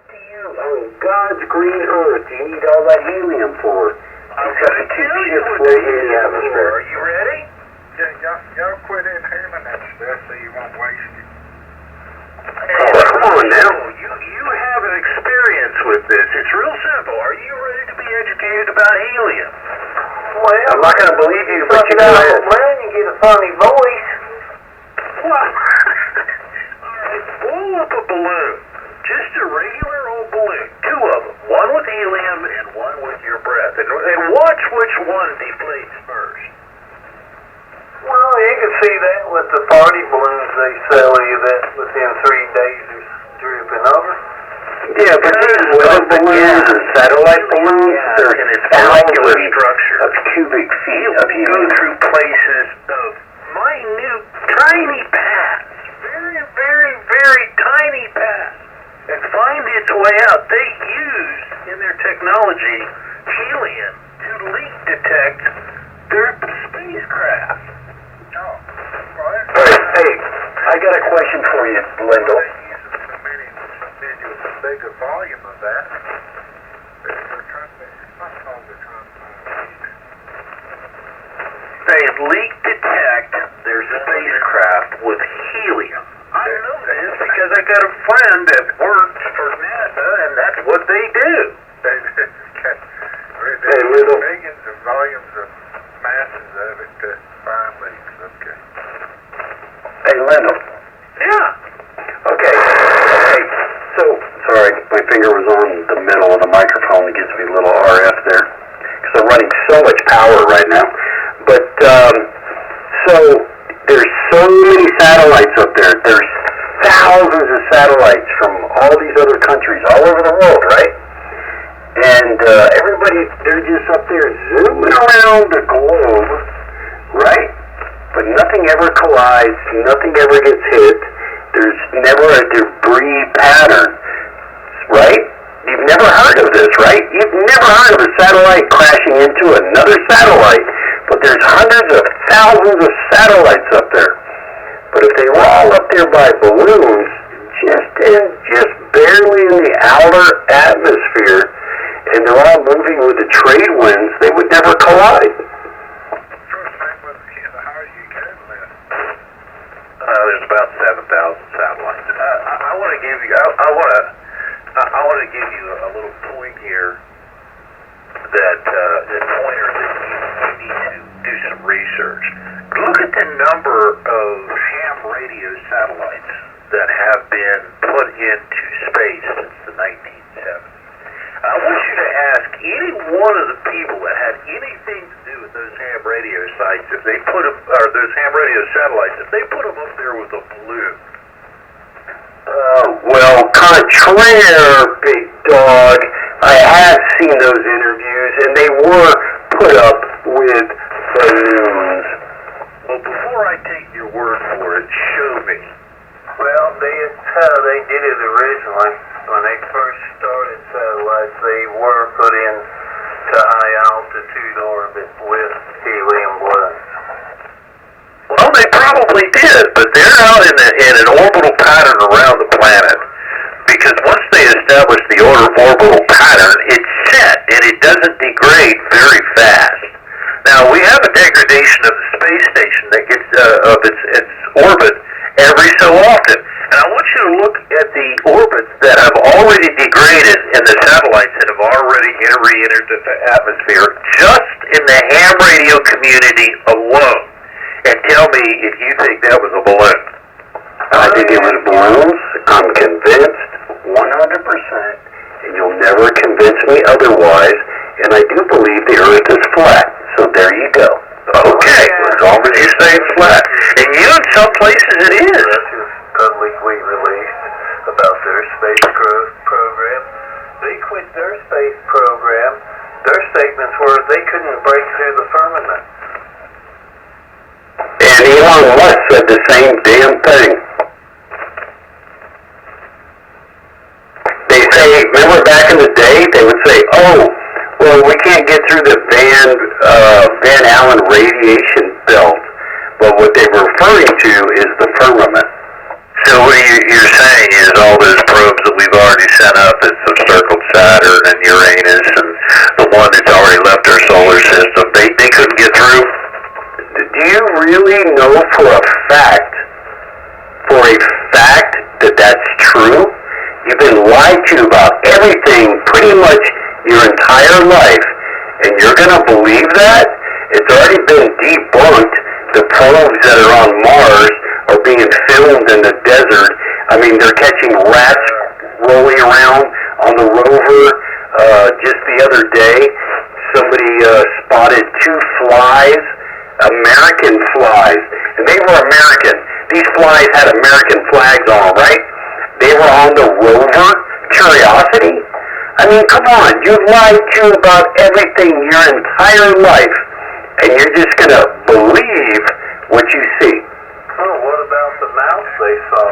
do you, on God's green earth, do you need all that helium for? I'm going to tell you what they use it for. Are you ready? Y'all quit inhaling that stuff so you won't waste it. Hey, come on now. You have an experience with this. It's real simple. Are you ready to be educated about helium? Well, I'm not going to believe you, but you go ahead. Well, you get a funny voice. Well, all right, blow up a balloon. Just a regular old balloon. Two of them. One with helium and one with your breath. And watch which one deflates first. Well, you can see that with the party balloons they sell you that within 3 days is drooping over. Yeah, but these weather balloons and satellite balloons, they're in its molecular thousands structure. of cubic feet of Go helium. through places of minute, tiny paths. Very, very, very tiny paths. And find its way out. They use, in their technology, helium to leak detect their spacecraft. Oh, well, All right, hey, I got a question for you, Lindell. they're using so bigger volume of that. They're trying to, it's not called they're trying to leak. They leak detect their spacecraft with helium. I know this because I got a friend that works for NASA, and that's what they do. There's millions of volumes of masses of it to find leaks. Okay. Hey, Lindell. Yeah. Okay. So, sorry, my finger was on the middle of the microphone. It gives me a little RF there. Because I'm running so much power right now. But, so, there's so many satellites up there. There's thousands of satellites from all these other countries all over the world, right? And everybody, they're just up there zooming around the globe, right? But nothing ever collides, nothing ever gets hit. There's never a debris pattern, right? You've never heard of this, right? You've never heard of a satellite crashing into another satellite, but there's hundreds of thousands of satellites up there. But if they were all up there by balloons, just barely in the outer atmosphere, and they're all moving with the trade winds, they would never collide. First thing was, how are you getting that? There's about 7,000 satellites. I want to give you. I want to give you a little point here. That pointer that you need to do some research. Look at the number of ham radio satellites that have been put into space since the 1970s. I want you to ask any one of the people that had anything to do with those ham radio sites, if they put them, or those ham radio satellites, if they put them up there with a balloon. Well, contraire, big dog. I have seen those interviews, and they were put up with balloons. Well, before I take your word for it, show me. Well, that's how they did it originally. When they first started satellites, they were put in to high altitude orbit with helium balloons. Well, they probably did, but they're out in an orbital pattern around the planet. Because once they establish the orbital pattern, it's set, and it doesn't degrade very fast. Now, we have a degradation of the space station that gets of its orbit every so often. And I want you to look at the orbits that have already degraded and the satellites that have already re-entered the atmosphere just in the ham radio community alone. And tell me if you think that was a balloon. I think it was balloons. I'm convinced 100%, and you'll never convince me otherwise. And I do believe the Earth is flat. So there you go. Okay, as long as you say it's flat. And in some places it is. Russia's publicly released about their space program. They quit their space program. Their statements were they couldn't break through the firmament. And Elon Musk said the same damn thing. They say, remember back in the day, they would say, oh, well, we can't get through the Van Allen radiation belt. But what they were referring to is the firmament. So what you're saying is all those probes that we've already sent up, it's the circled Saturn and Uranus and the one that's already left our solar system, they couldn't get through? Do you really know for a fact that that's true? You've been lied to about everything pretty much your entire life, and you're going to believe that? It's already been debunked. The probes that are on Mars are being filmed in the desert. I mean, they're catching rats rolling around on the rover. Just the other day, somebody spotted 2 flies, American flies, and they were American. These flies had American flags on, right? They were on the rover Curiosity. I mean, come on, you've lied to about everything your entire life, and you're just going to believe what you see. Oh, what about the mouse they saw?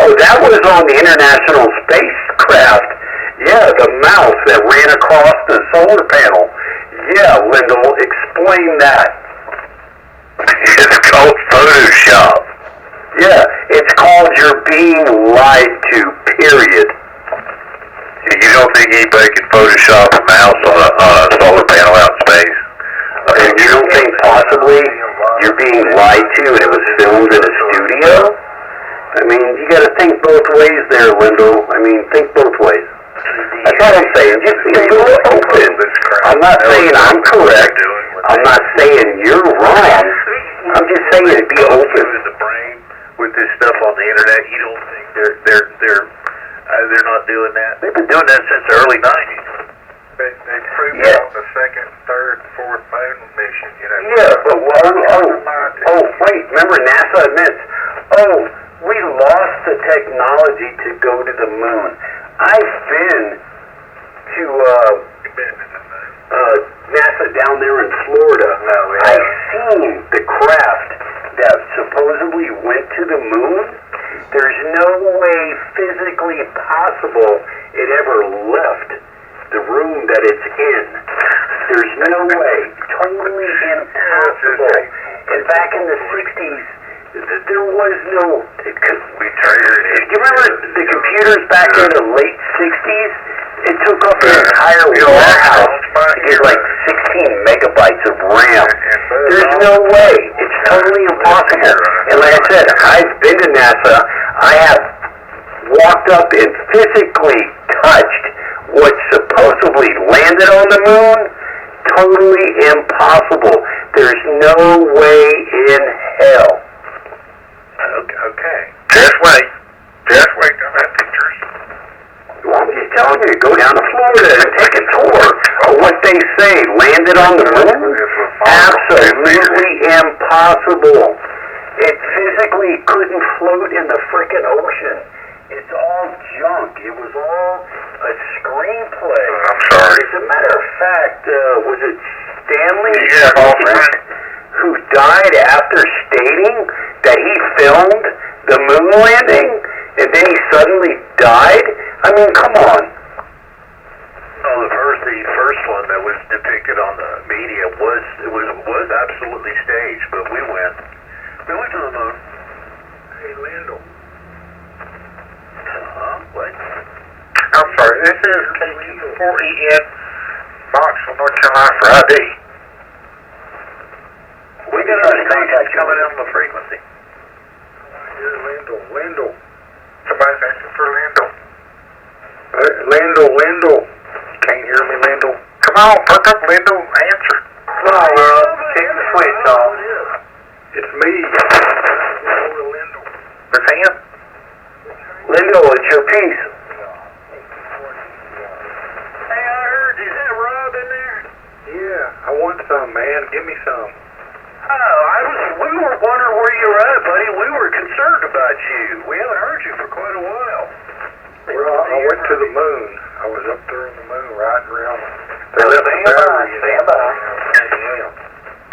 Oh, that was on the International Spacecraft. Yeah, the mouse that ran across the solar panel. Yeah, Lyndall, explain that. It's called Photoshop. Yeah, it's called you're being lied to, period. You don't think anybody can Photoshop a mouse on a solar panel out in space? And you don't think possibly you're being lied to and it was filmed in a studio? I mean, you got to think both ways there, Lyndall. I mean, think both ways. That's all I'm saying. Just be a little open. I'm not saying I'm correct. I'm not saying you're wrong. I'm just saying be open. The brain with this stuff on the internet, you don't think they're not doing that? They've been doing that since the early '90s. They proved it on the second, third, fourth moon mission, you know. Yeah, but wait, remember NASA admits, we lost the technology to go to the moon. I've been to NASA down there in Florida. I've seen the craft that supposedly went to the moon. There's no way physically possible it ever left the room that it's in. There's no way. Totally impossible. And back in the 60s, there was no... You remember the computers back in the late 60s? It took up the entire warehouse to get like 16 megabytes of RAM. There's no way. It's totally impossible. And like I said, I've been to NASA. I have walked up and physically touched what supposedly landed on the moon. Totally impossible. There's no way in hell. Okay. Just wait. Don't have pictures. Well, I'm just telling you, go down to Florida and take a tour of what they say landed on the moon. Absolutely impossible. It physically couldn't float in the frickin' ocean. It's all junk. It was all a screenplay. I'm sorry. As a matter of fact, was it Stanley Yeah, who died after stating that he filmed the moon landing and then he suddenly died? I mean, come on. Oh, the first one that was depicted on the media was absolutely staged, but we went to the moon. Hey, Lyndall. What? I'm sorry, this is KT4EN Knoxville, North Carolina for ID. We got our station coming in on the frequency. Lyndall. Somebody's asking for Lyndall. Lyndall. Can't hear me, Lyndall. Come on, perk up, Lyndall. Answer. Come on, Rob. Take the switch off. It's me. Lyndall. It's him. Lyndall, it's your piece. Hey, I heard, is that Rob in there? Yeah, I want some, man. Give me some. We were wondering where you were at, buddy. We were concerned about you. We haven't heard you for quite a while. Well, I went to the moon. I was up there on the moon riding around. Stand by.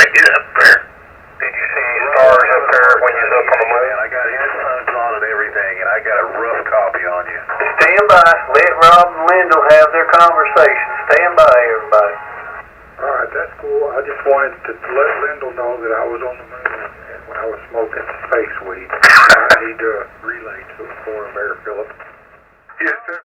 Get up there. Did you see any stars up there when you was up on the moon? I got headphones on and everything, and I got a rough copy on you. Stand by. Let Rob and Lyndall have their conversation. Stand by, everybody. All right. that's cool. I just wanted to let Lyndall know that I was on the moon and when I was smoking space weed. I need to relay to for him there, Philip. Yes, sir.